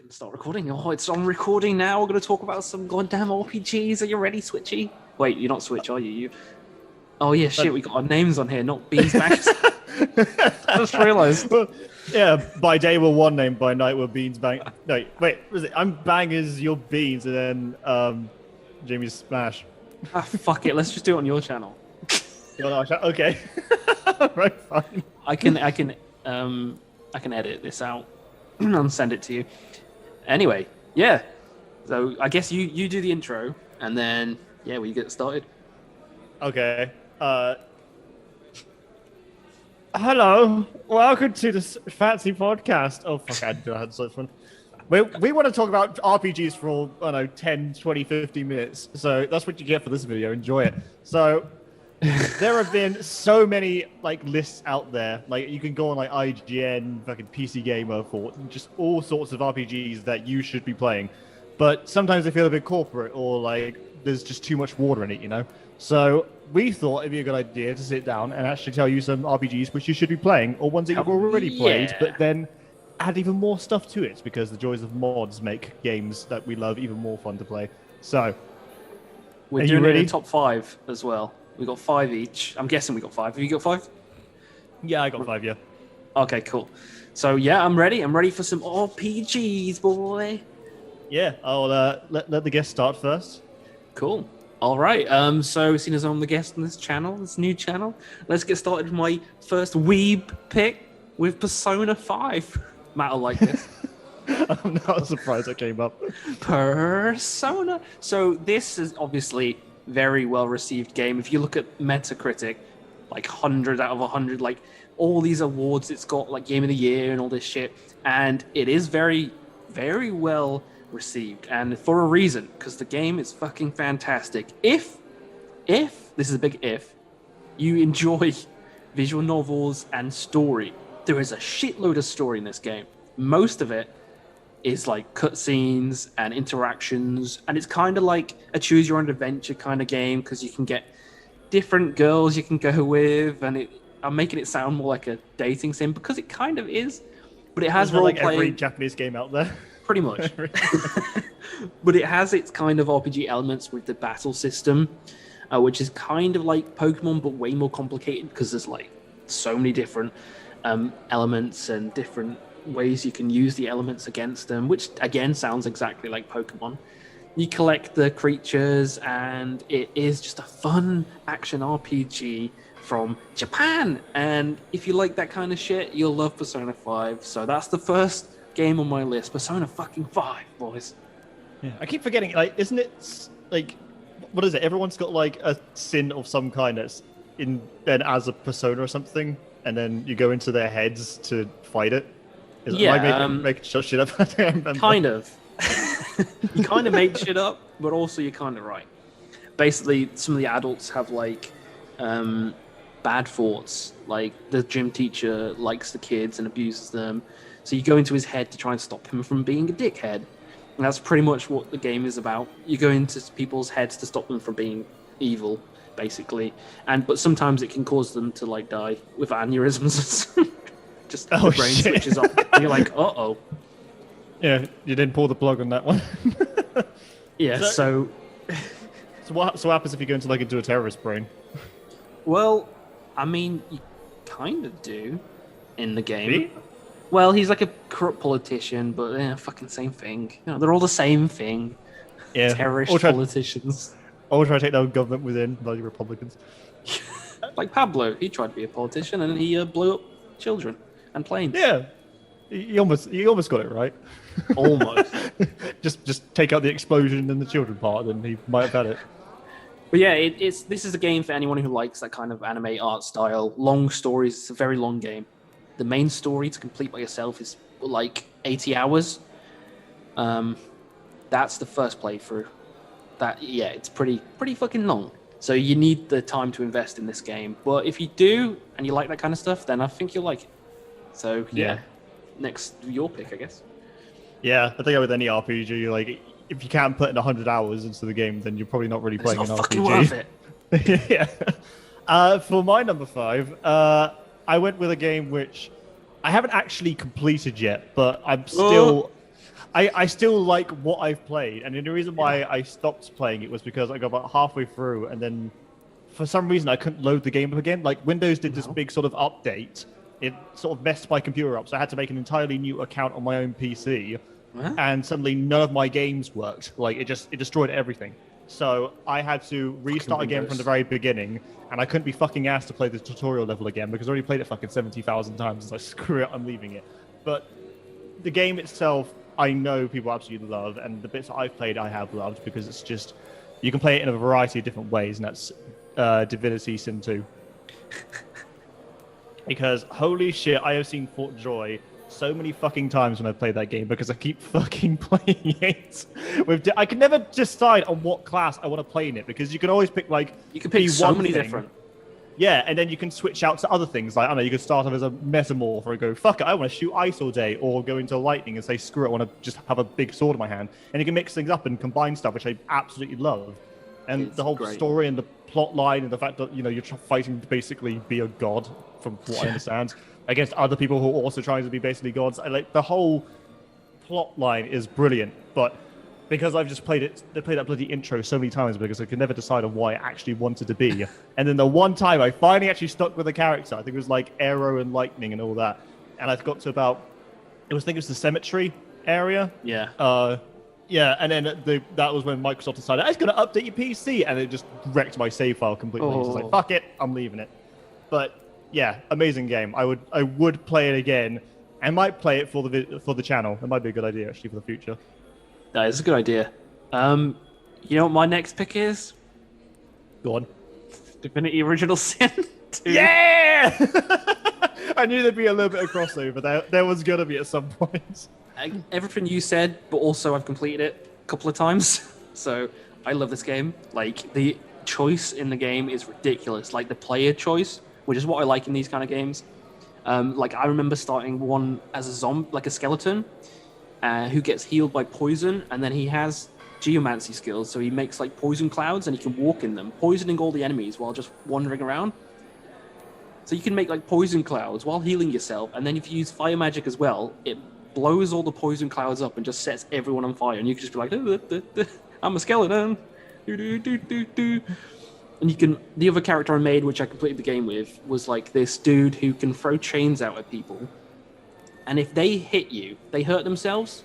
Fucking start recording. Oh, it's on recording now. We're going to talk about some goddamn RPGs. Are you ready, Switchy? Wait, you're not Switch, are you? Oh, yeah, shit. We got our names on here, not Beansbags. I just realised. Well, yeah, by day we're one name, by night we're Beans Bang. No, wait, was it? I'm Bangers, you're Beans, and then Jamie's Smash. Ah, fuck it. Let's just do it on your channel. Okay. Right, fine. I can edit this out and send it to you. Anyway, yeah. So I guess you do the intro, and then yeah, we get started. Okay. Hello, welcome to this fancy podcast. Oh fuck, I had so fun. We want to talk about RPGs for, I don't know, 10, 20, 50 minutes. So that's what you get for this video. Enjoy it. So there have been so many like lists out there. Like you can go on like IGN, fucking PC Gamer for just all sorts of RPGs that you should be playing. But sometimes they feel a bit corporate or like there's just too much water in it, you know? So we thought it'd be a good idea to sit down and actually tell you some RPGs which you should be playing, or ones that you've already played, but then add even more stuff to it, because the joys of mods make games that we love even more fun to play. So, we're doing it in top 5 as well. We got 5 each. I'm guessing we got 5. Have you got 5? Yeah, I got 5, yeah. Okay, cool. So yeah, I'm ready. I'm ready for some RPGs, boy. Yeah, I'll let the guest start first. Cool. All right. So seeing as I'm the guest on this channel, this new channel, let's get started with my first weeb pick with Persona 5. Matt will like this. I'm not surprised it came up. Persona. So this is obviously very well received game. If you look at Metacritic, like 100 out of 100, like all these awards it's got, like Game of the Year and all this shit, and it is very, very well received, and for a reason, because the game is fucking fantastic. If this is a big if, you enjoy visual novels and story, there is a shitload of story in this game. Most of it is like cutscenes and interactions, and it's kind of like a choose your own adventure kind of game, because you can get different girls you can go with, and I'm making it sound more like a dating sim, because it kind of is, but it has role like playing. Every Japanese game out there. Pretty much. But it has its kind of RPG elements with the battle system, which is kind of like Pokemon, but way more complicated, because there's like so many different elements and different ways you can use the elements against them, which again sounds exactly like Pokemon. You collect the creatures, and it is just a fun action RPG from Japan. And if you like that kind of shit, you'll love Persona 5. So that's the first game on my list, Persona fucking 5, boys. Yeah, I keep forgetting, like, isn't it, like, what is it? Everyone's got, like, a sin of some kind that's then as a persona or something, and then you go into their heads to fight it? Yeah. Am I making shit up? I don't remember. Kind of. You kind of make shit up, but also you're kind of right. Basically, some of the adults have, like, bad thoughts. Like, the gym teacher likes the kids and abuses them. So you go into his head to try and stop him from being a dickhead. And that's pretty much what the game is about. You go into people's heads to stop them from being evil, basically. But sometimes it can cause them to like die with aneurysms. Just the brain switches off. And you're like, uh-oh. Yeah, you didn't pull the plug on that one. Yeah, so what happens if you go into a terrorist brain? Well, I mean, you kind of do in the game. Me? Well, he's like a corrupt politician, but fucking same thing. You know, they're all the same thing. Yeah. Terrorist politicians. Always try to take down government within, bloody Republicans. Like Pablo, he tried to be a politician and he blew up children and planes. Yeah. You almost got it right. Almost. just take out the explosion and the children part, then he might have had it. But yeah, this is a game for anyone who likes that kind of anime art style. Long stories. It's a very long game. The main story to complete by yourself is like 80 hours. That's the first playthrough. It's pretty fucking long. So you need the time to invest in this game. But if you do and you like that kind of stuff, then I think you'll like it. So yeah. Next, your pick, I guess. Yeah, I think with any RPG, like if you can't put in 100 hours into the game, then you're probably not really playing an RPG. Fucking worth it. Yeah. For my number 5, I went with a game which I haven't actually completed yet, but I'm still I still like what I've played, and the reason why I stopped playing it was because I got about halfway through, and then for some reason I couldn't load the game up again. Like Windows did this big sort of update. It sort of messed my computer up, so I had to make an entirely new account on my own PC, and suddenly none of my games worked. Like it destroyed everything. So I had to restart again from the very beginning, and I couldn't be fucking asked to play the tutorial level again because I already played it fucking 70,000 times. It's like, screw it, I'm leaving it. But the game itself, I know people absolutely love, and the bits that I've played, I have loved because it's just you can play it in a variety of different ways, and that's Divinity Sin 2. Because holy shit, I have seen Fort Joy so many fucking times when I played that game because I keep fucking playing it. I can never decide on what class I want to play in it because you can always pick like you can pick so many different. Yeah, and then you can switch out to other things. Like I don't know, you could start off as a metamorph and go, fuck it, I want to shoot ice all day, or go into lightning and say, screw it, I want to just have a big sword in my hand. And you can mix things up and combine stuff, which I absolutely love. And the whole story and the plot line and the fact that, you know, you're fighting to basically be a god, from what I understand, against other people who are also trying to be basically gods. I like the whole plot line is brilliant, but because I've just played that bloody intro so many times because I could never decide on what I actually wanted to be. And then the one time I finally actually stuck with a character, I think it was like Arrow and Lightning and all that. And I got to about, I think it was the cemetery area. Yeah. Yeah, and then that was when Microsoft decided, it's going to update your PC, and it just wrecked my save file completely. So I was like, fuck it, I'm leaving it. But yeah, amazing game. I would play it again. I might play it for the channel. That might be a good idea actually for the future. That is a good idea. You know what my next pick is? Go on. Divinity Original Sin 2. Yeah! I knew there'd be a little bit of crossover. There was going to be at some point. Everything you said, but also I've completed it a couple of times. So I love this game. Like, the choice in the game is ridiculous. Like, the player choice, which is what I like in these kind of games. Like, I remember starting one as a zombie, like a skeleton, who gets healed by poison, and then he has geomancy skills, so he makes like poison clouds and he can walk in them, poisoning all the enemies while just wandering around. So you can make like poison clouds while healing yourself, and then if you use fire magic as well, it blows all the poison clouds up and just sets everyone on fire, and you can just be like, I'm a skeleton. And you can, the other character I made, which I completed the game with, was like this dude who can throw chains out at people. And if they hit you, they hurt themselves.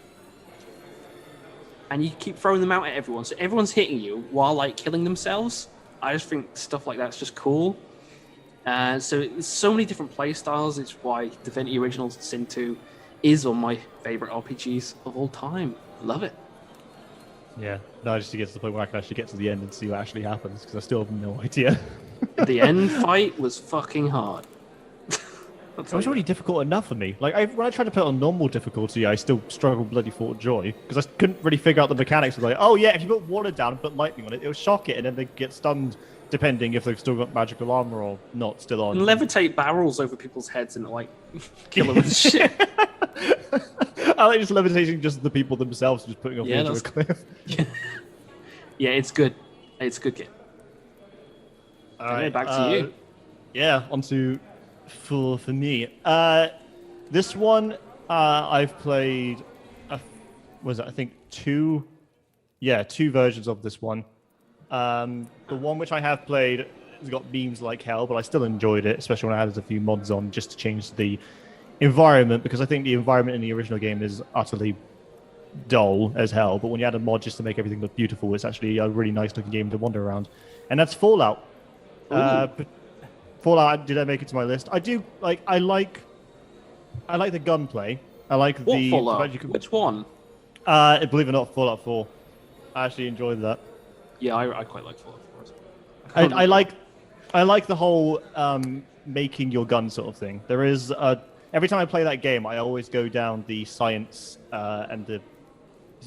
And you keep throwing them out at everyone. So everyone's hitting you while like killing themselves. I just think stuff like that's just cool. So it's so many different play styles. It's why Divinity Original Sin 2 is one of my favorite RPGs of all time. Love it. Yeah, no, just to get to the point where I can actually get to the end and see what actually happens, because I still have no idea. The end fight was fucking hard. It was already difficult enough for me. Like, when I tried to put it on normal difficulty, I still struggled bloody Fort Joy, because I couldn't really figure out the mechanics of like, oh yeah, if you put water down and put lightning on it, it'll shock it, and then they get stunned, depending if they've still got magical armor or not still on. And levitate barrels over people's heads and like kill them with shit. I like just levitating just the people themselves, just putting off into a cliff. Yeah, it's good. It's a good game. All right, back to you. Yeah, onto for me. This one I've played. Was it? I think two versions of this one. The one which I have played has got memes like hell, but I still enjoyed it, especially when I added a few mods on just to change the environment, because I think the environment in the original game is utterly dull as hell, but when you add a mod just to make everything look beautiful, it's actually a really nice looking game to wander around. And that's Fallout. Fallout, did I make it to my list? I do. I like the gunplay. I like the Fallout? Which one? Believe it or not, Fallout 4. I actually enjoyed that. Yeah, I quite like Fallout 4 as well. I like the whole making your gun sort of thing. There is every time I play that game, I always go down the science and the.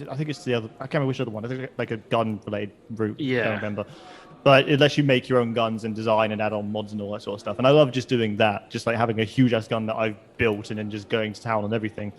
I think it's the other. I can't remember which other one. I think it's like a gun-related route. Yeah. I can't remember. But it lets you make your own guns and design and add on mods and all that sort of stuff. And I love just doing that, just like having a huge ass gun that I've built and then just going to town on everything.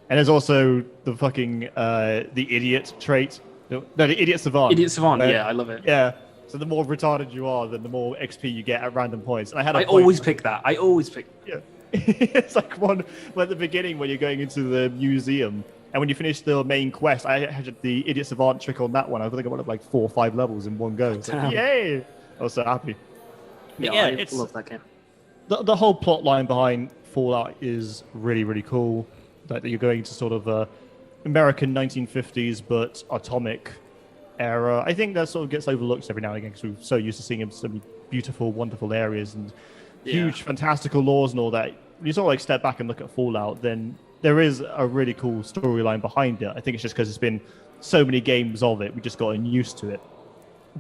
And there's also the fucking the idiot trait. No, the idiot savant. Idiot savant. Yeah, I love it. Yeah. So the more retarded you are, then the more XP you get at random points. And I always pick that. I always pick. Yeah. It's like one at the beginning when you're going into the museum And when you finish the main quest, I had the Idiot Savant trick on that one. I think I went up like 4 or 5 levels in one go. It's like, yay! I was so happy. Yeah, Yeah, I love that game. The whole plot line behind Fallout is really, really cool. That you're going to sort of American 1950s, but atomic era. I think that sort of gets overlooked every now and again because we're so used to seeing so many beautiful, wonderful areas and huge, fantastical laws and all that. When you sort of like step back and look at Fallout, then there is a really cool storyline behind it. I think it's just because it's been so many games of it, we just gotten used to it.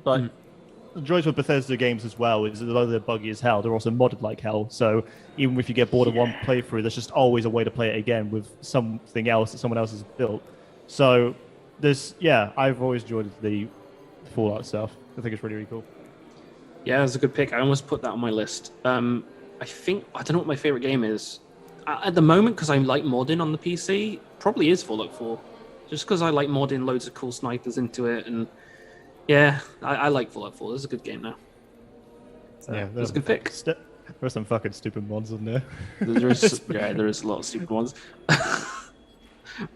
But the joys with Bethesda games as well is that although they're buggy as hell, they're also modded like hell. So even if you get bored of one playthrough, there's just always a way to play it again with something else that someone else has built. So I've always enjoyed the Fallout stuff. I think it's really, really cool. Yeah, it's a good pick. I almost put that on my list. I don't know what my favorite game is. At the moment, because I like modding on the PC, probably is Fallout 4. Just because I like modding loads of cool snipers into it. And yeah, I like Fallout 4. This is a good game now. So, yeah, that's a good pick. There are some fucking stupid mods in there. there is a lot of stupid ones.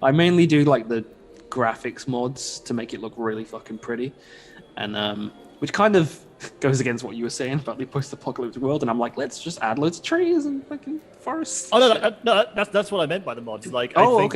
I mainly do like the graphics mods to make it look really fucking pretty. And which kind of goes against what you were saying about the post-apocalyptic world, and I'm like, let's just add loads of trees and fucking forests. Oh no, that's what I meant by the mods. Like, I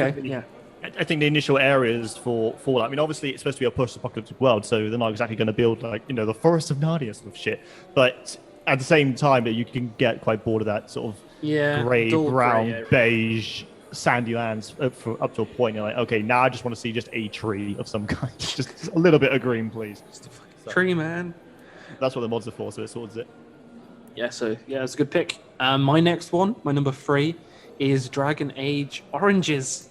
think the initial areas for Fallout. I mean, obviously it's supposed to be a post-apocalyptic world, so they're not exactly going to build like the Forest of Narnia sort of shit. But at the same time, that you can get quite bored of that sort of grey, brown, beige, sandy lands up to a point. You're like, okay, now I just want to see just a tree of some kind, just a little bit of green, please. Just a fucking tree, man. That's what the mods are for, so it sorts it. Yeah, it's a good pick. My next one, my number 3, is Dragon Age Origins.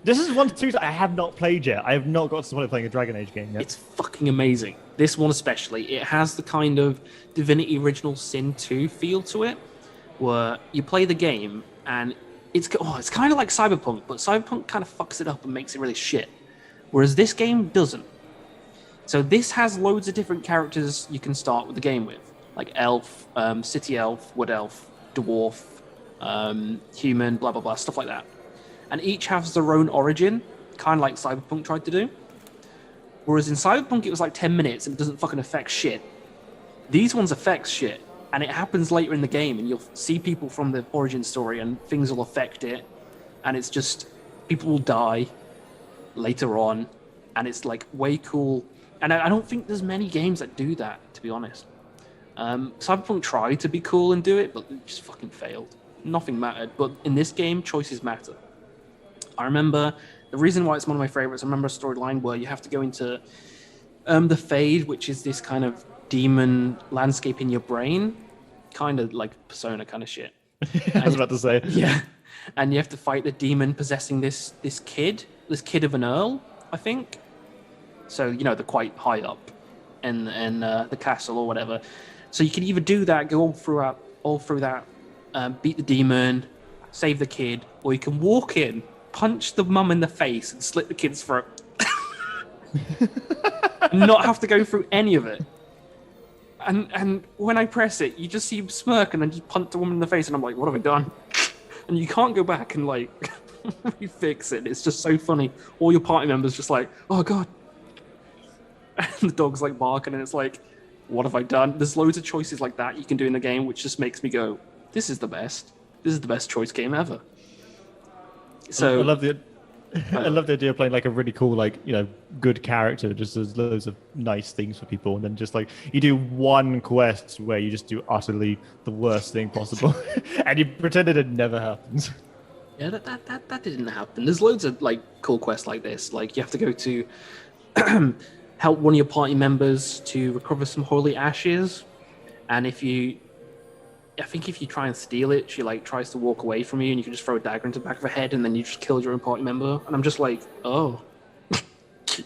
This is one too I have not played yet. I have not got to start playing a Dragon Age game yet. It's fucking amazing. This one especially. It has the kind of Divinity Original Sin 2 feel to it, where you play the game and it's kind of like Cyberpunk, but Cyberpunk kind of fucks it up and makes it really shit, whereas this game doesn't. So this has loads of different characters you can start with the game with, like elf, city elf, wood elf, dwarf, human, blah blah blah, stuff like that. And each has their own origin, kind of like Cyberpunk tried to do. Whereas in Cyberpunk it was like 10 minutes and it doesn't fucking affect shit. These ones affect shit, and it happens later in the game, and you'll see people from the origin story and things will affect it, and it's just people will die later on, and it's like way cool. And I don't think there's many games that do that, to be honest. Cyberpunk tried to be cool and do it, but it just fucking failed. Nothing mattered. But in this game, choices matter. I remember the reason why it's one of my favorites. I remember a storyline where you have to go into the Fade, which is this kind of demon landscape in your brain, kind of like Persona kind of shit. I was about to say. Yeah, and you have to fight the demon possessing this kid of an earl, I think. So, they're quite high up in the castle or whatever. So you can either do that, go all through that, beat the demon, save the kid, or you can walk in, punch the mum in the face, and slit the kid's throat. And not have to go through any of it. And when I press it, you just see him smirk and then just punch the woman in the face, and I'm like, what have I done? And you can't go back and refix it. It's just so funny. All your party members just like, oh god. And the dog's barking, and it's like, what have I done? There's loads of choices like that you can do in the game, which just makes me go, this is the best. This is the best choice game ever. So I love the idea of playing a really cool, good character, just does loads of nice things for people, and then just you do one quest where you just do utterly the worst thing possible, and you pretend it never happens. Yeah, that didn't happen. There's loads of cool quests like this. You have to go to help one of your party members to recover some holy ashes, and I think if you try and steal it, she tries to walk away from you, and you can just throw a dagger into the back of her head, and then you just killed your own party member. And I'm just like, oh,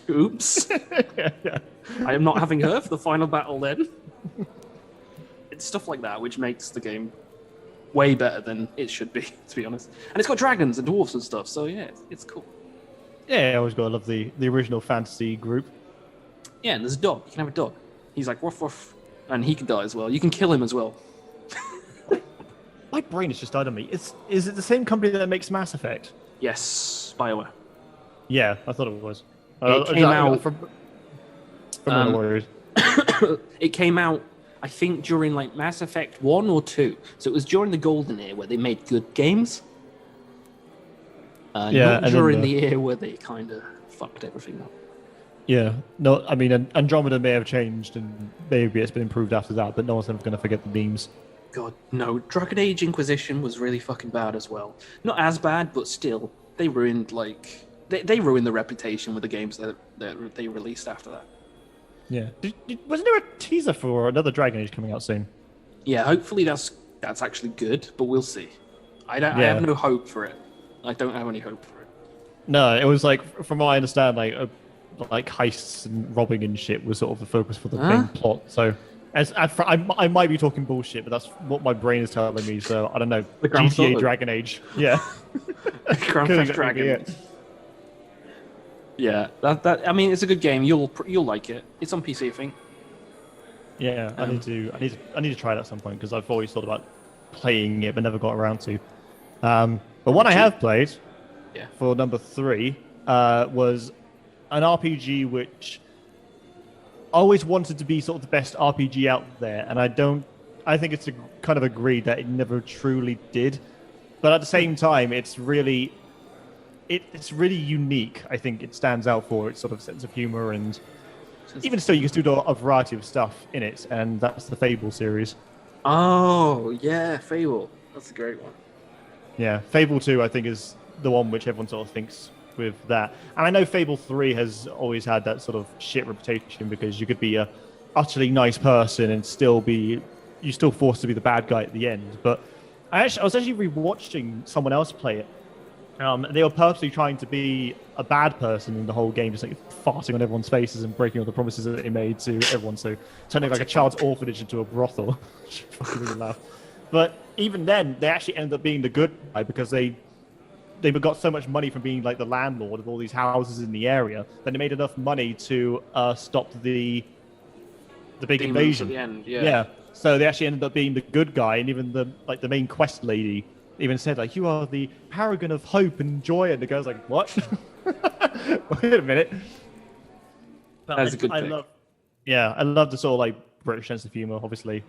oops. I am not having her for the final battle then. It's stuff like that which makes the game way better than it should be, to be honest. And it's got dragons and dwarfs and stuff, so yeah, it's cool. Yeah, I always gotta love the original fantasy group. Yeah, and there's a dog. You can have a dog. He's like, woof, woof. And he can die as well. You can kill him as well. My brain is just out of me. Is it the same company that makes Mass Effect? Yes, BioWare. Yeah, I thought it was. It came out from um, Warriors. it came out, I think, during like Mass Effect 1 or 2. So it was during the golden era where they made good games. Yeah, Not and during then the era where they kind of fucked everything up. yeah, no, I mean Andromeda may have changed and maybe it's been improved after that, but no one's ever going to forget the memes. God, no. Dragon Age Inquisition was really fucking bad as well. Not as bad, but still, they ruined like they ruined the reputation with the games that they released after that. Yeah, wasn't there a teaser for another Dragon Age coming out soon? Yeah, hopefully that's actually good, but we'll see. I have no hope for it. I don't have any hope for it. No, it was like, from what I understand, like heists and robbing and shit was sort of the focus for the main plot. So, I might be talking bullshit, but that's what my brain is telling me. So I don't know. The Grand GTA Theft Dragon Age, yeah. Grand Theft Dragon. Yeah, that I mean, it's a good game. You'll like it. It's on PC, I think. Yeah, I need to try it at some point because I've always thought about playing it, but never got around to. But one I have played, for number 3, was an RPG which I always wanted to be sort of the best RPG out there, and I think it's kind of agreed that it never truly did. But at the same time, it's really unique. I think it stands out for its sort of sense of humor, and even still, you can still do a variety of stuff in it, and that's the Fable series. Oh yeah, Fable. That's a great one. Yeah, Fable 2, I think, is the one which everyone sort of thinks with that. And I know Fable 3 has always had that sort of shit reputation because you could be a utterly nice person and you're still forced to be the bad guy at the end. But I was actually rewatching someone else play it. They were purposely trying to be a bad person in the whole game, just like farting on everyone's faces and breaking all the promises that they made to everyone. So turning like a child's orphanage into a brothel. Fucking really laugh. But even then, they actually ended up being the good guy because they got so much money from being like the landlord of all these houses in the area that they made enough money to stop the big invasion. At the end, yeah. So they actually ended up being the good guy, and even the main quest lady even said like, "You are the paragon of hope and joy," and the girl's like, "What? Wait a minute." But that's a good pick. I love the sort of like British sense of humor, obviously.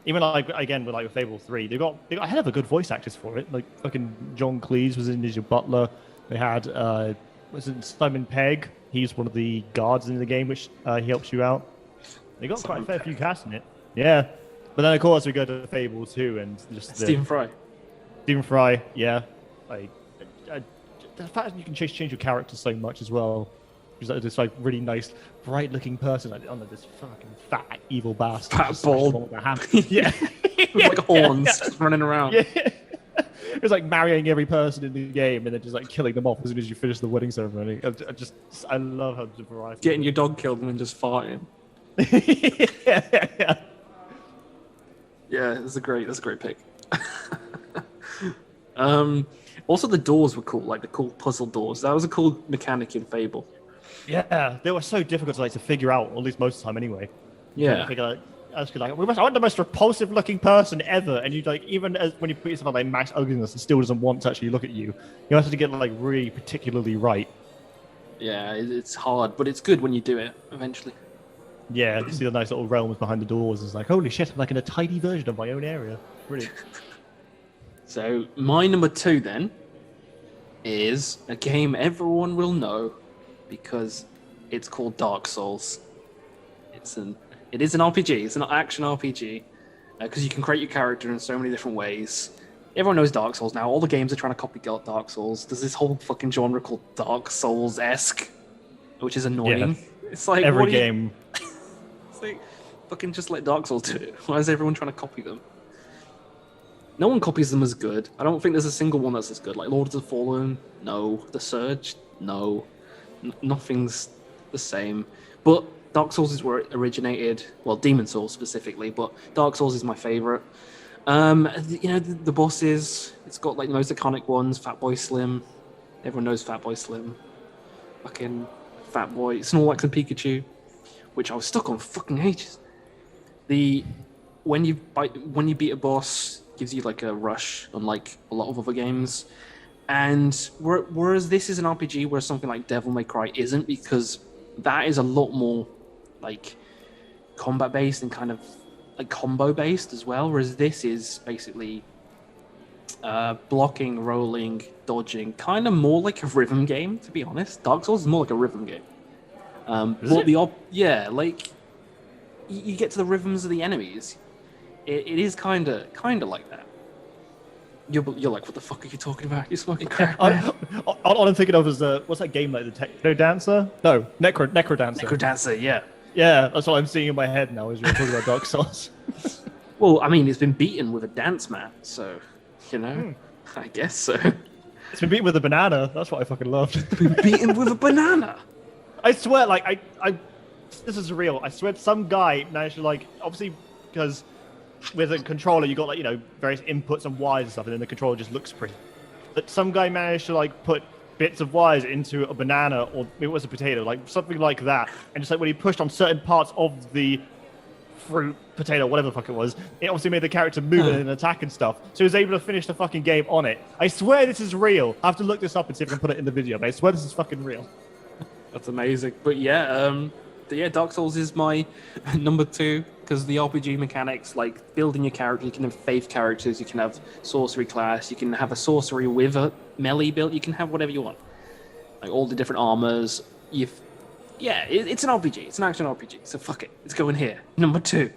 Even like again with like Fable 3, they got a hell of a good voice actors for it. Like fucking John Cleese was in as your butler. They had was it Simon Pegg? He's one of the guards in the game, which he helps you out. They got quite a fair few casts in it. Yeah, but then of course we go to Fable 2 and just Stephen Fry. Stephen Fry, yeah. Like the fact that you can change your character so much as well. He's like this like really nice, bright-looking person. Like, oh no, this fucking fat evil bastard. Fat bald. Yeah, with like horns just running around. Yeah. It was like marrying every person in the game and then just like killing them off as soon as you finish the wedding ceremony. I love how the variety. Getting your dog killed and then just farting. Yeah. Yeah, that's a great pick. Also the doors were cool, like the cool puzzle doors. That was a cool mechanic in Fable. Yeah, they were so difficult to figure out, or at least most of the time anyway. Yeah. I want the most repulsive looking person ever, and you like even as when you put yourself on like max ugliness, it still doesn't want to actually look at you. You have to get like really particularly right. Yeah, it's hard, but it's good when you do it eventually. Yeah, you see the nice little realms behind the doors. It's like, holy shit, I'm like in a tiny version of my own area. Brilliant. So my number 2 then is a game everyone will know because it's called Dark Souls. It is an RPG. It's an action RPG because you can create your character in so many different ways. Everyone knows Dark Souls now. All the games are trying to copy Dark Souls. There's this whole fucking genre called Dark Souls-esque, which is annoying. Yeah. It's like every game. It's like fucking just let Dark Souls do it. Why is everyone trying to copy them? No one copies them as good. I don't think there's a single one that's as good. Like Lords of the Fallen, no. The Surge, no. Nothing's the same. But Dark Souls is where it originated. Well, Demon Souls specifically, but Dark Souls is my favorite. The bosses, it's got like the most iconic ones. Fatboy Slim. Everyone knows Fatboy Slim. Fucking Fatboy. Snorlax and Pikachu, which I was stuck on fucking ages. When you beat a boss, gives you like a rush, unlike a lot of other games. And whereas this is an RPG where something like Devil May Cry isn't, because that is a lot more like combat based and kind of like combo based as well. Whereas this is basically blocking, rolling, dodging, kind of more like a rhythm game, to be honest. Dark Souls is more like a rhythm game. Yeah, like you get to the rhythms of the enemies. It is kind of like that. You're like, what the fuck are you talking about? You're smoking crack, man. All I'm thinking of is what's that game like, the Techno Dancer? No, Necro Dancer. Necrodancer, yeah. Yeah, that's what I'm seeing in my head now as you're talking about Dark Souls. Well, I mean, it's been beaten with a dance mat, so you know, I guess so. It's been beaten with a banana. That's what I fucking loved. Been beaten with a banana. I swear, like this is real. I swear, some guy managed to obviously because with a controller you got various inputs and wires and stuff, and then the controller just looks pretty. But some guy managed to put bits of wires into a banana, or it was a potato, something like that, and just when he pushed on certain parts of the fruit, potato, whatever the fuck it was, it obviously made the character move and attack and stuff. So he was able to finish the fucking game on it. I swear this is real. I have to look this up and see if I can put it in the video, but I swear this is fucking real. That's amazing. But yeah, Dark Souls is my number 2 because the RPG mechanics, like building your character, you can have faith characters, you can have sorcery class, you can have a sorcery with a melee build, you can have whatever you want, like all the different armors. It's an RPG. It's an action RPG. So fuck it. It's going here. Number 2.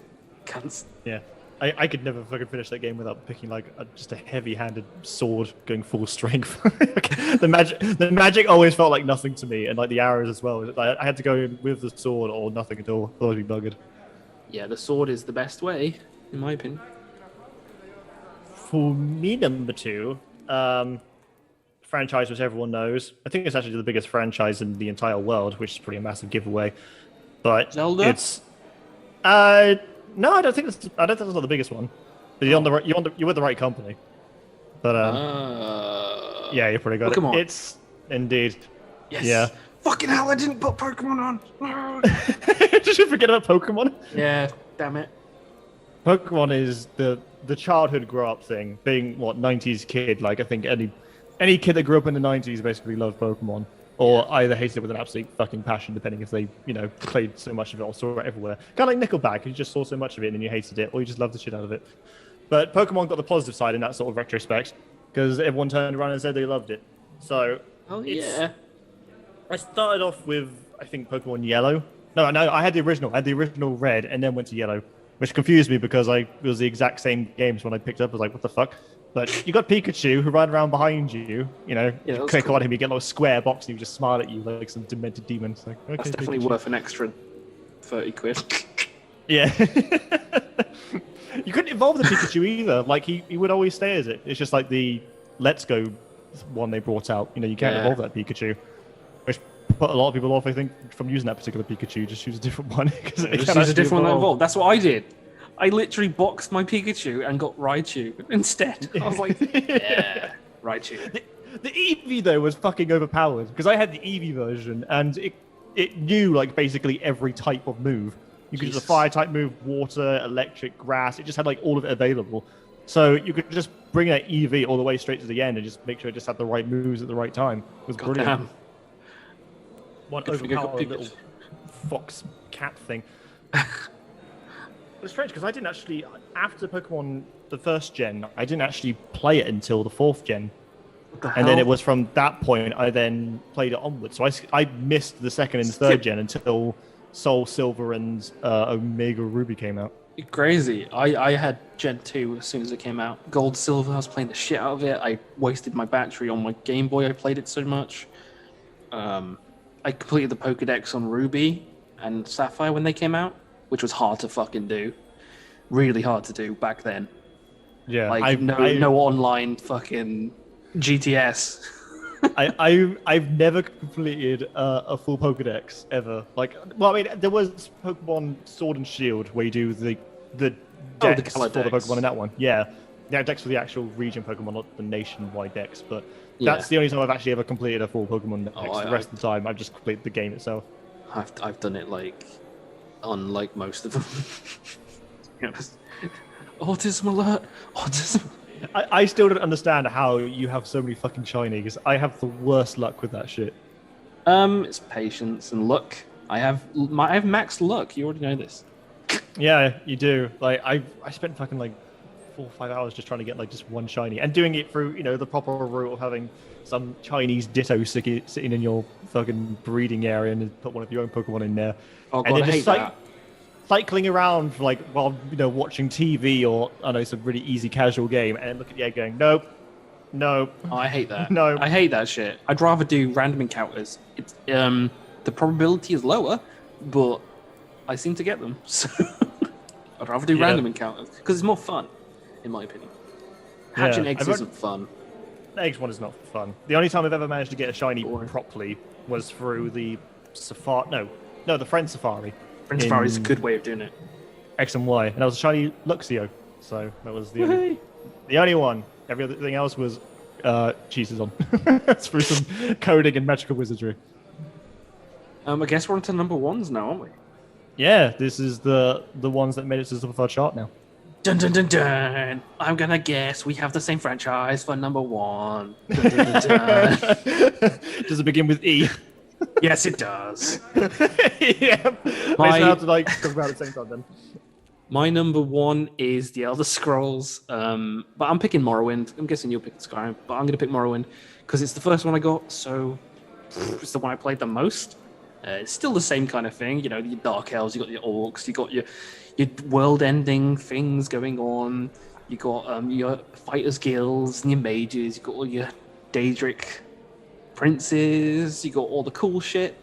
Cunts. Yeah. I could never fucking finish that game without picking just a heavy-handed sword going full strength. The magic always felt like nothing to me, and the arrows as well. I had to go in with the sword or nothing at all. Otherwise I'd be buggered. Yeah, the sword is the best way, in my opinion. For me, number 2, franchise which everyone knows. I think it's actually the biggest franchise in the entire world, which is pretty a massive giveaway. But Zelda? It's no, I don't think it's not the biggest one. But you're with the right company. But yeah, you're pretty good. Pokemon. It's indeed. Yes. Yeah. Fucking hell! I didn't put Pokemon on. No. Did you forget about Pokemon? Yeah. Damn it. Pokemon is the childhood grow up thing. Being 90s kid, I think any kid that grew up in the 90s basically loved Pokemon. Or either hated it with an absolute fucking passion, depending if they, played so much of it or saw it everywhere. Kind of like Nickelback, you just saw so much of it and then you hated it, or you just loved the shit out of it. But Pokemon got the positive side in that sort of retrospect, because everyone turned around and said they loved it. So, yeah. I started off with, I think, Pokemon Yellow. No, I had the original. I had the original Red, and then went to Yellow, which confused me because it was the exact same games when I picked up. I was like, what the fuck? But you got Pikachu who ran around behind you. You click on him, you get a little square box, and he just smile at you like some demented demon. It's like, okay, that's definitely Pikachu. worth an extra 30 quid. Yeah. You couldn't evolve the Pikachu either. He would always stay as it. It's just like the Let's Go one they brought out. You can't evolve that Pikachu. Which put a lot of people off, I think, from using that particular Pikachu. Just use a different one. Just use a different one that evolved. That's what I did. I literally boxed my Pikachu and got Raichu instead. I was like, yeah, Raichu. The Eevee, though, was fucking overpowered, because I had the Eevee version, and it knew, basically every type of move. You could use a fire-type move, water, electric, grass. It just had, all of it available. So you could just bring that Eevee all the way straight to the end and just make sure it just had the right moves at the right time. It was brilliant. Damn. One overpowered little fox cat thing. It's strange because I didn't actually, after Pokemon the first gen, I didn't actually play it until the 4th gen. And then it was from that point I then played it onwards. So I missed the 2nd and 3rd gen until Soul Silver and Omega Ruby came out. Crazy. I had Gen 2 as soon as it came out. Gold, Silver, I was playing the shit out of it. I wasted my battery on my Game Boy. I played it so much. I completed the Pokedex on Ruby and Sapphire when they came out, which was hard to fucking do. Really hard to do back then. Yeah. No online fucking GTS. I've never completed a full Pokedex ever. There was Pokemon Sword and Shield where you do the dex for the Pokemon in that one. Yeah. Yeah, dex for the actual region Pokemon, not the nationwide dex, but that's the only time I've actually ever completed a full Pokemon dex. The rest of the time I've just completed the game itself. I've done it unlike most of them. Autism alert! Autism! I still don't understand how you have so many fucking shiny, because I have the worst luck with that shit. It's patience and luck. I have max luck. You already know this. Yeah, you do. Like I spent fucking like 4 or 5 hours just trying to get like just one shiny, and doing it through the proper route of having some Chinese Ditto sitting in your fucking breeding area and put one of your own Pokemon in there, Oh and god, then I just hate that. cycling around like while watching TV or I know some really easy casual game, and look at the egg going nope, nope, Oh, I hate that. no. I hate that shit. I'd rather do random encounters. It's the probability is lower, but I seem to get them. So I'd rather do Yeah. random encounters because it's more fun, in my opinion. Hatching eggs isn't fun. The eggs one is not fun. The only time I've ever managed to get a shiny Boring. properly was through the Safari. No, the Friend Safari. Friend Safari is a good way of doing it. X and Y, and that was a shiny Luxio. So that was the only one. Everything else was cheeses on. Through some coding and magical wizardry. I guess we're on to number ones now, aren't we? Yeah, this is the ones that made it to the top of our chart now. Dun dun dun dun! I'm gonna guess we have the same franchise for number one. Dun, dun, dun, dun. Does it begin with E? Yes, it does. Yeah. My- I have to like talk about it at the same time then. My number one is The Elder Scrolls, but I'm picking Morrowind. I'm guessing you're picking Skyrim, but I'm going to pick Morrowind because it's the first one I got, so it's the one I played the most. It's still the same kind of thing, your Dark Elves, you got your Orcs, you got your world-ending things going on, you got your Fighters Guilds and your Mages, you got all your Daedric Princes, you got all the cool shit.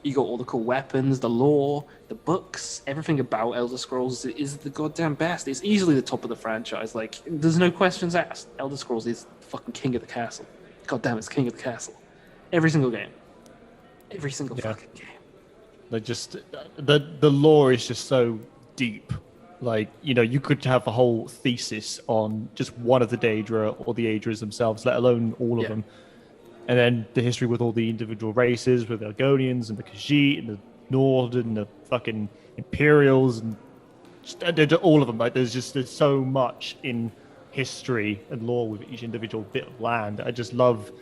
You got all the cool weapons, the lore, the books, everything about Elder Scrolls is the goddamn best. It's easily the top of the franchise. Like, there's no questions asked. Elder Scrolls is fucking king of the castle. God damn, it's king of the castle. Every single game. Every single fucking game. Like just the lore is just so deep. Like, you could have a whole thesis on just one of the Daedra or the Aedras themselves, let alone all of them. And then the history with all the individual races, with the Argonians and the Khajiit and the Nord and the fucking Imperials and just, all of them. Like there's so much in history and lore with each individual bit of land. I just love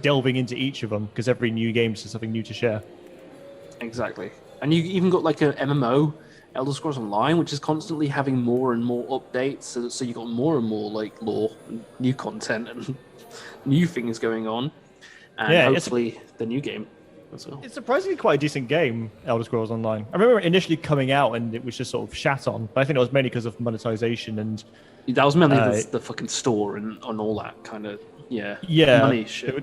delving into each of them because every new game is something new to share. Exactly. And you even got like a MMO, Elder Scrolls Online, which is constantly having more and more updates. So you got more and more like lore and new content and new things going on. And hopefully the new game as well. It's surprisingly quite a decent game, Elder Scrolls Online. I remember initially coming out and it was just sort of shat on, but I think it was mainly because of monetization and... That was mainly the fucking store and all that kind of, money shit.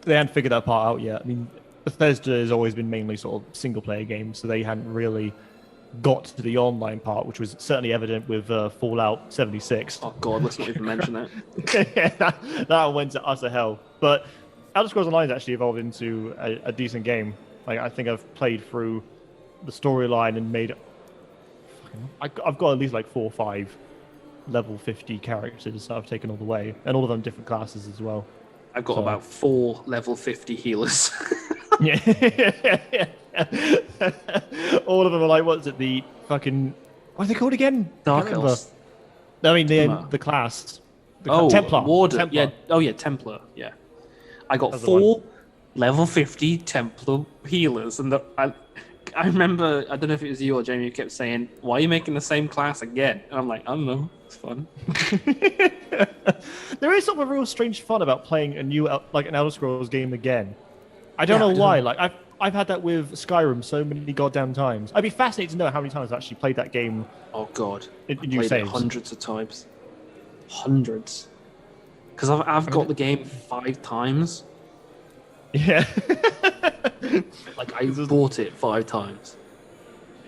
They hadn't figured that part out yet. I mean, Bethesda has always been mainly sort of single-player games, so they hadn't really got to the online part, which was certainly evident with Fallout 76. Oh god, let's not even mention it. that went to utter hell. But Elder Scrolls Online has actually evolved into a decent game. Like I think I've played through the storyline and made. I've got at least like 4 or 5 level 50 characters that I've taken all the way, and all of them different classes as well. I've got about 4 level 50 healers. Yeah. All of them are like, what's it? The fucking what are they called again? Dark Elves. I mean the class. Templar. Warden. Templar. Yeah. Oh yeah, Templar. Yeah. I got 4 level 50 Templar healers, and I remember, I don't know if it was you or Jamie who kept saying, "Why are you making the same class again?" And I'm like, I don't know, it's fun. There is something real strange fun about playing a new like an Elder Scrolls game again. I don't know why. Like I've had that with Skyrim so many goddamn times. I'd be fascinated to know how many times I've actually played that game. Oh god, in I new played it saves. hundreds of times. Hundreds. Because I've got the game 5 times. Yeah. Like I bought it 5 times.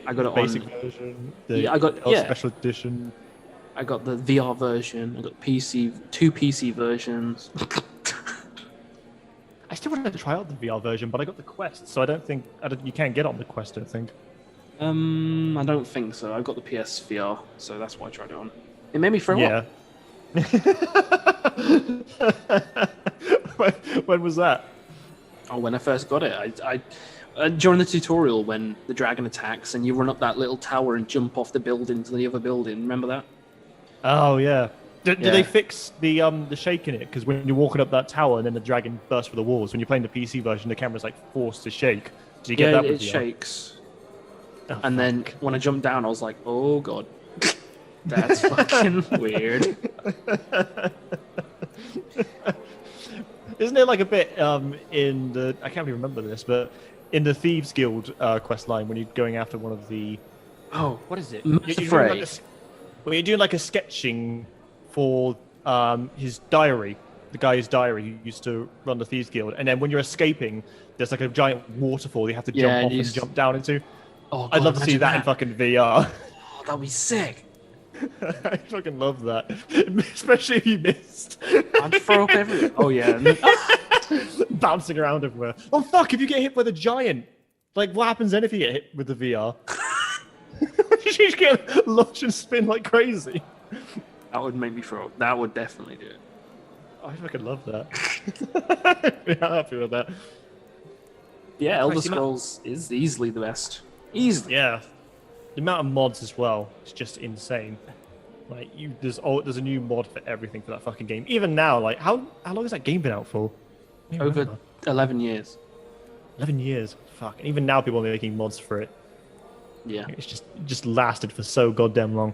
I got it basic on version. I got special edition. I got the VR version. I got PC, 2 PC versions. I still wanted to try out the VR version, but I got the Quest, so you can't get on the Quest. I don't think. I don't think so. I got the PS VR, so that's why I tried it on. It made me throw up. When was that? Oh, when I first got it, I during the tutorial when the dragon attacks and you run up that little tower and jump off the building to the other building. Remember that? Oh yeah. Do they fix the shake in it? Because when you're walking up that tower and then the dragon bursts through the walls, when you're playing the PC version, the camera's like forced to shake. Do you get that with it VR? shakes. Oh, And then when I jumped down, I was like, oh god, that's fucking weird. Isn't it like a bit in the... I can't really remember this, but in the Thieves Guild quest line, when you're going after one of the... Oh, what is it? You're doing like a sketching for his diary, the guy's diary who used to run the Thieves Guild. And then when you're escaping, there's like a giant waterfall you have to jump off and jump down into. Oh, God, I'd love to see that in fucking VR. Oh, that'd be sick. I fucking love that. Especially if you missed. I'd throw up everywhere. Oh, yeah. Bouncing around everywhere. Oh, fuck, if you get hit by the giant. Like, what happens then if you get hit with the VR? You just get launch and spin like crazy. That would make me throw up. That would definitely do it. I fucking love that. Yeah, I'm happy with that. Yeah, Elder Scrolls is easily the best. Easily. Yeah. The amount of mods as well is just insane. Like, there's a new mod for everything for that fucking game. Even now, like, how long has that game been out for? Over 11 years. 11 years. Fuck. And even now, people are making mods for it. Yeah. It's just lasted for so goddamn long.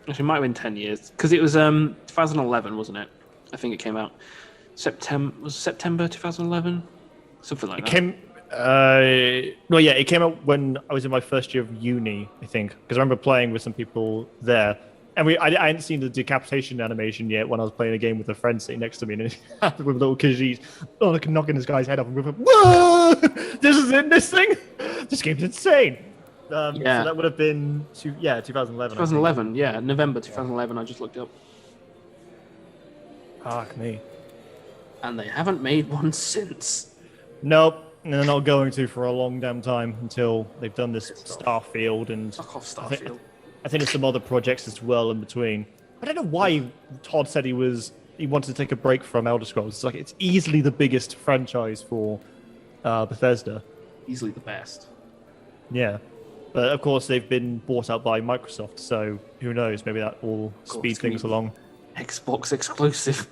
Actually, it might have been 10 years. Because it was 2011, wasn't it? I think it came out. September 2011? Something like that. It came out when I was in my first year of uni, I think. Because I remember playing with some people there. And I hadn't seen the decapitation animation yet when I was playing a game with a friend sitting next to me. And with little Khajiit knocking this guy's head off. And we were like, whoa! This is in this thing? This game's insane. So that would have been 2011. 2011, yeah, November 2011. I just looked up, fuck me. And they haven't made one since. Nope, and they're not going to for a long damn time until they've done this Starfield and fuck off Starfield. I think there's some other projects as well in between. I don't know why Todd said he wanted to take a break from Elder Scrolls. It's like it's easily the biggest franchise for Bethesda. Easily the best. Yeah. But of course, they've been bought out by Microsoft, so who knows? Maybe that will speed things along. Xbox exclusive.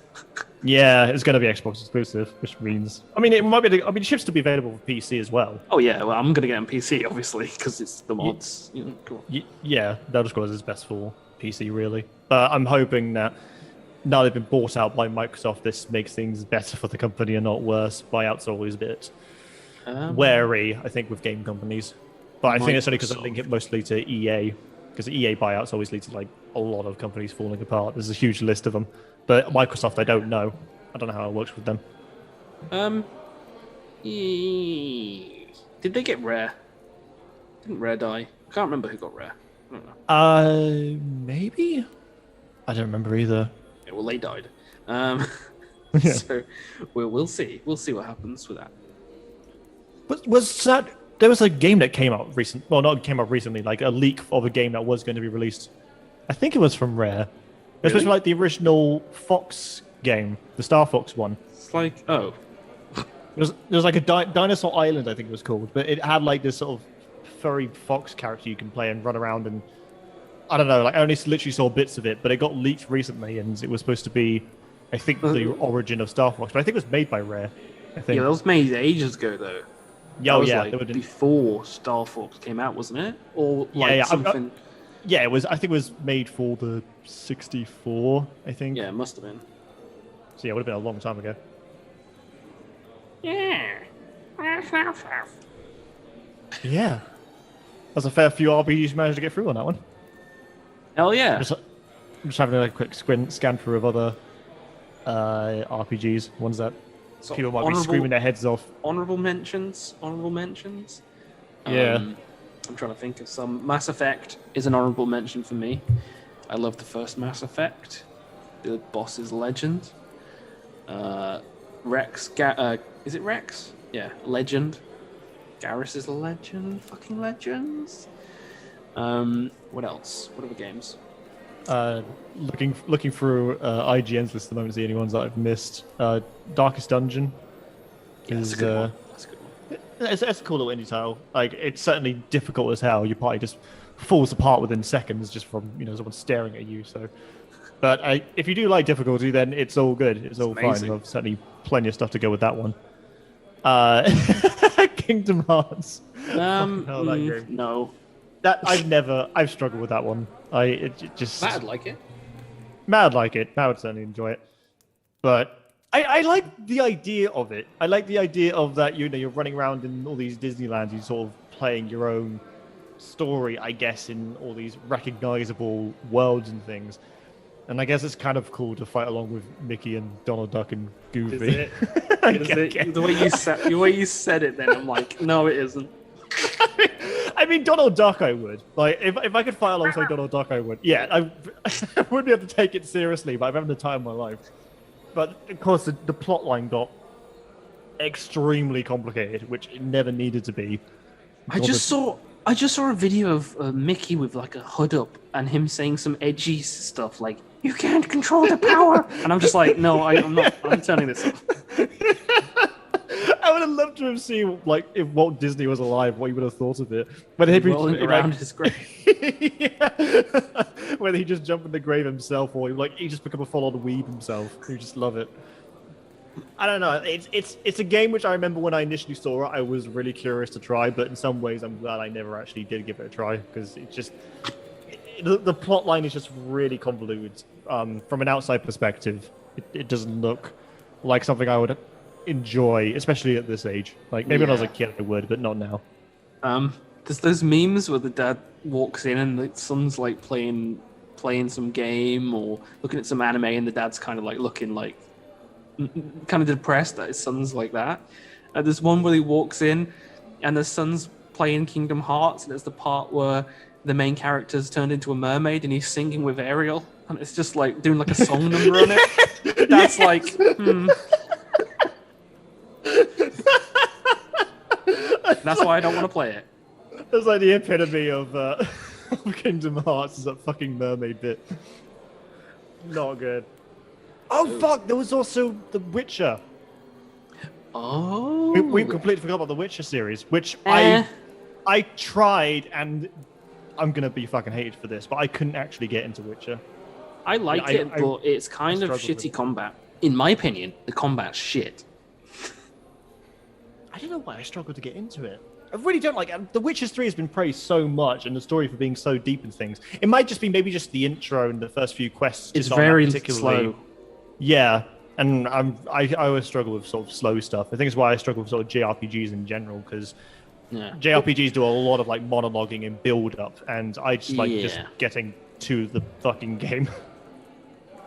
Yeah, it's going to be Xbox exclusive, which means... it might be... it should still be available for PC as well. Oh, yeah, well, I'm going to get on PC, obviously, because it's the mods. Cool. Yeah, Elder Scrolls is best for PC, really. But I'm hoping that now they've been bought out by Microsoft, this makes things better for the company and not worse. Buyouts are always a bit wary, I think, with game companies. But I think it's only because I link it mostly to EA, because EA buyouts always lead to like a lot of companies falling apart. There's a huge list of them. But Microsoft, I don't know. I don't know how it works with them. Did they get Rare? Didn't Rare die? I can't remember who got Rare. I don't know. Maybe? I don't remember either. Yeah, well, they died. So we'll see. We'll see what happens with that. But was that... There was a game that came out recently. Well, not came out recently, like a leak of a game that was going to be released. I think it was from Rare. It was supposed to be like the original Fox game, the Star Fox one. It's like, oh. There was like a Dinosaur Island, I think it was called, but it had like this sort of furry fox character you can play and run around and... I don't know, like I only literally saw bits of it, but it got leaked recently and it was supposed to be, I think, the origin of Star Fox, but I think it was made by Rare. I think. Yeah, that was made ages ago, though. Yeah, before Star Fox came out, wasn't it? Or like something. Yeah, it was. I think it was made for the 64. I think. Yeah, it must have been. So yeah, it would have been a long time ago. Yeah. Yeah. That's a fair few RPGs managed to get through on that one. Hell yeah. I'm just having a quick scan through of other RPGs. Ones that people might be screaming their heads off. Honorable mentions. Yeah. I'm trying to think of some. Mass Effect is an honorable mention for me. I love the first Mass Effect. The boss is legend. Rex. Is it Rex? Yeah, legend. Garrus is a legend. Fucking legends. What else? What other games? Looking through IGN's list at the moment to see any ones that I've missed. Darkest Dungeon is that's a good one. It's a cool little indie title. Like it's certainly difficult as hell. Your party just falls apart within seconds just from someone staring at you. So But if you do like difficulty, then it's all good. It's all amazing. fine. I've certainly plenty of stuff to go with that one. Kingdom Hearts. Fucking hell, that game. No. That I've struggled with that one. Just I'd like it. Matt would like it. Matt would certainly enjoy it. But I like the idea of it. I like the idea of that, you're running around in all these Disneylands, you're sort of playing your own story, I guess, in all these recognizable worlds and things. And I guess it's kind of cool to fight along with Mickey and Donald Duck and Goofy. Is it? The way you said it, then I'm like, no, it isn't. I mean, Donald Duck, I would. Like, if I could fight alongside Donald Duck, I would. Yeah, I wouldn't be able to take it seriously, but I'm having the time of my life. But, of course, the plot line got extremely complicated, which it never needed to be. I just saw a video of Mickey with like a hood up and him saying some edgy stuff like, "You can't control the power," and I'm just like, no, I'm not. I'm turning this off. I would have loved to have seen, like, if Walt Disney was alive, what he would have thought of it. Whether he'd be around his grave. Yeah. Whether he just jumped in the grave himself, or he just become a full-on weeb himself. You just love it. I don't know. It's a game which I remember when I initially saw it, I was really curious to try, but in some ways I'm glad I never actually did give it a try, because the plot line is just really convoluted. From an outside perspective, it doesn't look like something I would enjoy, especially at this age. Like, maybe when I was a kid I would, but not now. There's those memes where the dad walks in and the son's like playing some game or looking at some anime, and the dad's kind of like looking like kind of depressed that his son's like that. And there's one where he walks in and the son's playing Kingdom Hearts, and it's the part where the main character's turned into a mermaid and he's singing with Ariel, and it's just like doing like a song number on it. That's like, That's why I don't want to play it. That's like the epitome of Kingdom Hearts, is that fucking mermaid bit. Not good. Oh fuck! There was also The Witcher. Oh, we completely forgot about the Witcher series, which I tried, and I'm gonna be fucking hated for this, but I couldn't actually get into Witcher. I like it, but it's kind of shitty combat. In my opinion, the combat's shit. I don't know why I struggled to get into it. I really don't like it. The Witcher 3 has been praised so much, and the story for being so deep and things. It might just be maybe just the intro and the first few quests. It's very slow. Yeah, and I always struggle with sort of slow stuff. I think it's why I struggle with sort of JRPGs in general, because JRPGs do a lot of like monologuing and build up, and I just like just getting to the fucking game.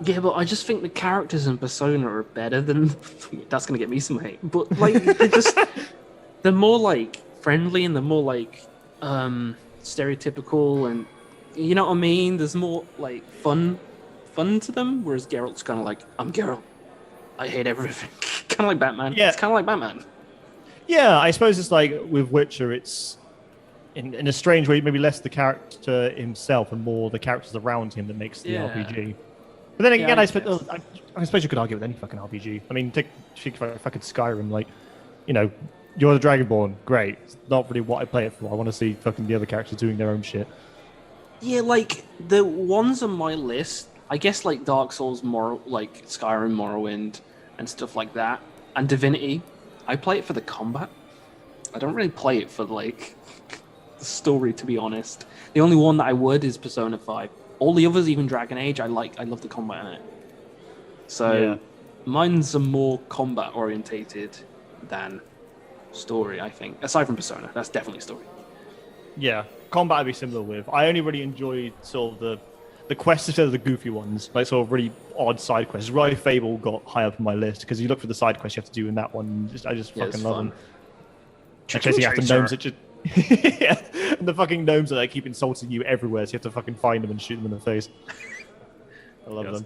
Yeah, but I just think the characters in Persona are better than... That's going to get me some hate. But, like, they're more, like, friendly, and they're more, like, stereotypical, and... You know what I mean? There's more, like, fun to them, whereas Geralt's kind of like, I'm Geralt. I hate everything. Kind of like Batman. Yeah. It's kind of like Batman. Yeah, I suppose it's like, with Witcher, it's... In a strange way, maybe less the character himself and more the characters around him that makes the RPG. But then again, I suppose you could argue with any fucking RPG. I mean, take fucking Skyrim. Like, you know, you're the Dragonborn. Great. It's not really what I play it for. I want to see fucking the other characters doing their own shit. Yeah, like, the ones on my list, I guess, like, Dark Souls, like, Skyrim, Morrowind, and stuff like that, and Divinity, I play it for the combat. I don't really play it for, like, the story, to be honest. The only one that I would is Persona 5. All the others, even Dragon Age, I love the combat in it. So, mine's a more combat orientated than story, I think. Aside from Persona, that's definitely story. Yeah, combat I'd be similar with. I only really enjoyed sort of the quests instead of the goofy ones, like sort of really odd side quests. Rye Fable got high up on my list because you look for the side quests you have to do in that one. I just fucking love them. Chasing after gnomes that just... yeah, and the fucking gnomes that keep insulting you everywhere, so you have to fucking find them and shoot them in the face. I love them.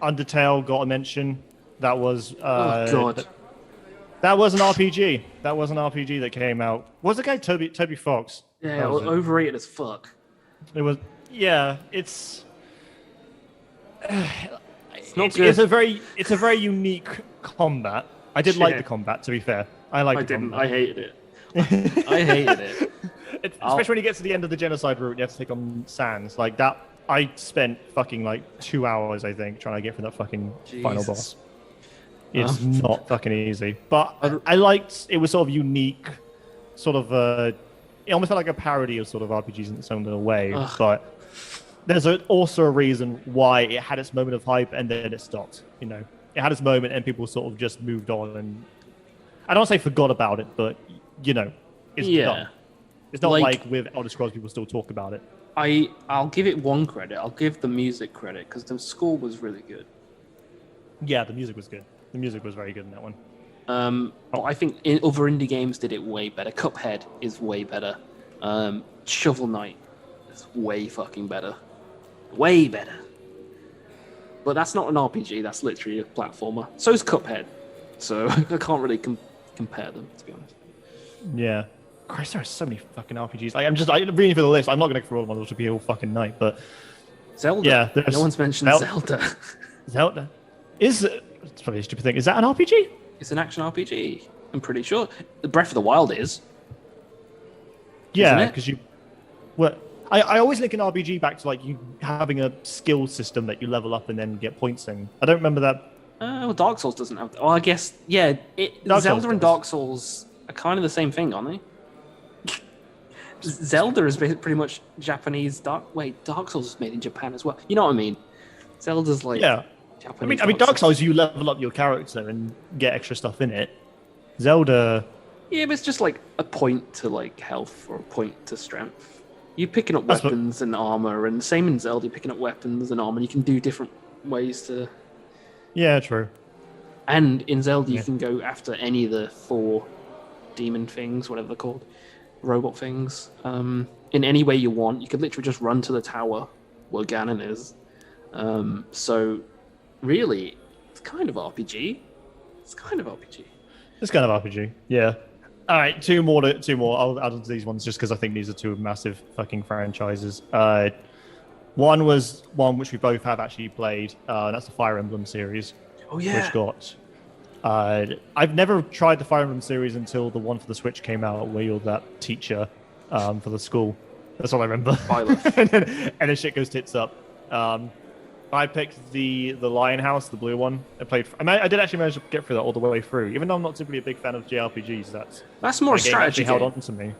Undertale got a mention. That was oh god. That was an RPG. That was an RPG that came out. What was the guy Toby Fox? Yeah, overrated as fuck. It was. Yeah, it's not good. It's a very unique combat. I did like the combat, to be fair. I didn't. I hated it. I hated it. Especially when you get to the end of the genocide route, you have to take on Sans. Like that I spent fucking like 2 hours, I think, trying to get through that fucking final boss. It's not fucking easy, but I liked it. Was sort of unique, sort of. It almost felt like a parody of sort of RPGs in its own little way. But there's also a reason why it had its moment of hype and then it stopped. You know, it had its moment and people sort of just moved on, and I don't want to say forgot about it, but you know, it's done. It's not like with Elder Scrolls, people still talk about it. I'll give it one credit. I'll give the music credit because the score was really good. Yeah, the music was good. The music was very good in that one. But I think other indie games did it way better. Cuphead is way better. Shovel Knight is way fucking better. Way better. But that's not an RPG. That's literally a platformer. So is Cuphead. So I can't really compare them, to be honest. Yeah. Christ, there are so many fucking RPGs. I'm reading through the list. I'm not going to go through all of them, which will be all fucking night, but... Zelda. Yeah, no one's mentioned Zelda. Zelda? It's probably a stupid thing. Is that an RPG? It's an action RPG. I'm pretty sure. The Breath of the Wild is. Yeah, because you... Well, I always link an RPG back to like you having a skill system that you level up and then get points in. I don't remember that. Well, Dark Souls doesn't have... Oh, I guess, yeah. Zelda and Dark Souls are kind of the same thing, aren't they? Zelda is pretty much Japanese. Dark Souls is made in Japan as well. You know what I mean? Zelda's like Japanese. I mean, Dark Souls, you level up your character and get extra stuff in it. Zelda. Yeah, but it's just like a point to like health or a point to strength. You're picking up weapons and armor, and same in Zelda, you're picking up weapons and armor. And you can do different ways to. Yeah, true. And in Zelda, you can go after any of the 4 demon things, whatever they're called. Robot things in any way you want. You could literally just run to the tower where Ganon is. So really, it's kind of RPG. It's kind of RPG. Yeah. All right, two more. I'll add onto these ones just because I think these are 2 massive fucking franchises. One was one which we both have actually played. And that's the Fire Emblem series. Oh yeah. Which got. I've never tried the Fire Emblem series until the one for the Switch came out, where you're that teacher for the school. That's all I remember. and then shit goes tits up. I picked the Lion House, the blue one. I did actually manage to get through that all the way through, even though I'm not typically a big fan of JRPGs. That's more a strategy game. Held on to me.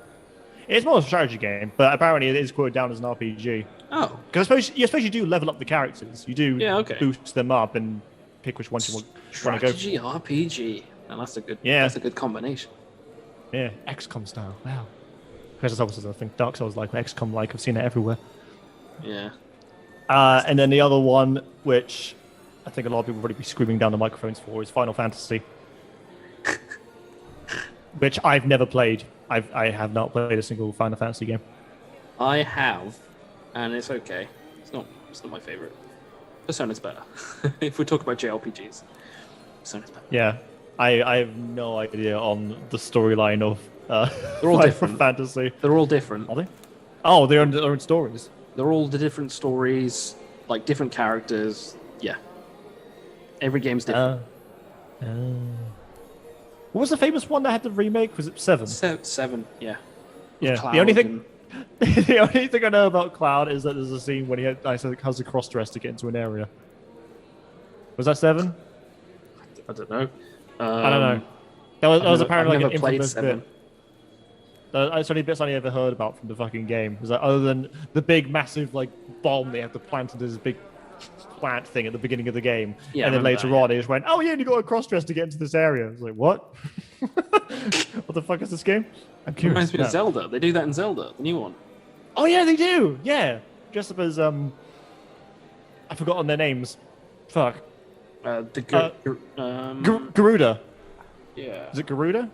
It's more a strategy game, but apparently it is quoted down as an RPG. Oh, because I suppose you do level up the characters. You do boost them up and pick which ones you want to go. Strategy RPG. And that's a good combination. Yeah, XCOM style. Wow. Because I think Dark Souls like XCOM like. I've seen it everywhere. Yeah. And then the other one, which I think a lot of people will probably be screaming down the microphones for, is Final Fantasy. Which I've never played. I have not played a single Final Fantasy game. I have, and it's okay. It's not my favorite. Persona's better. If we talk about JRPGs, Persona's better. Yeah, I have no idea on the storyline of they're all different. Fantasy. They're all different. Are they? Oh, they're in their own stories. They're all the different stories, like different characters. Yeah. Every game's different. What was the famous one that had the remake? Was it 7? 7, yeah. Yeah. The only thing I know about Cloud is that there's a scene when he has a cross dress to get into an area. Was that 7? I don't know. I don't know. That was apparently I've like never an played infamous 7. bit. That's the only bits I ever heard about from the fucking game. Was that other than the big, massive like bomb they have to plant into this big plant thing at the beginning of the game, and then later on, they just went, "Oh yeah, and you got a cross dress to get into this area." I was like, "What? What the fuck is this game?" I'm curious. Reminds me of Zelda. They do that in Zelda, the new one. Oh yeah, they do. Yeah, dressed up as I've forgotten their names. Fuck. Garuda. Yeah. Is it Garuda?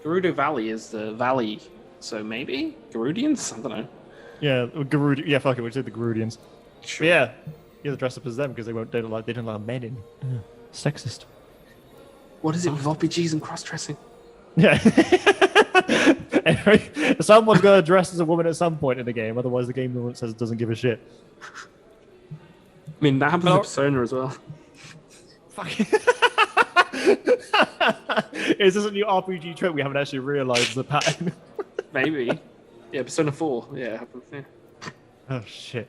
Gerudo Valley is the valley, so maybe Gerudians. I don't know. Yeah, Garuda. Yeah, fuck it. We did the Garudians. Sure. But yeah, you have to dress up as them because they don't like men in. Sexist. What is it with RPGs and cross-dressing? Yeah. Anyway, someone's got to dress as a woman at some point in the game, otherwise the game says it doesn't give a shit. I mean, that happens with Persona as well. Fuck. Is this a new RPG trope we haven't actually realised the pattern? Maybe. Yeah, Persona 4. Yeah, it happens. Yeah. Oh shit.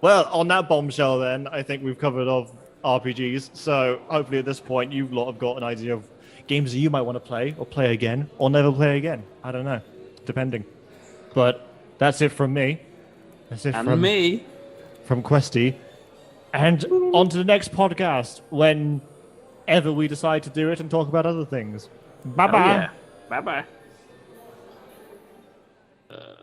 Well, on that bombshell, then I think we've covered off RPGs. So hopefully, at this point, you lot have got an idea of games that you might want to play, or play again, or never play again. I don't know, depending. But that's it from me. That's it And me. from Questy. And on to the next podcast whenever we decide to do it and talk about other things. Bye bye. Oh, yeah. Bye bye.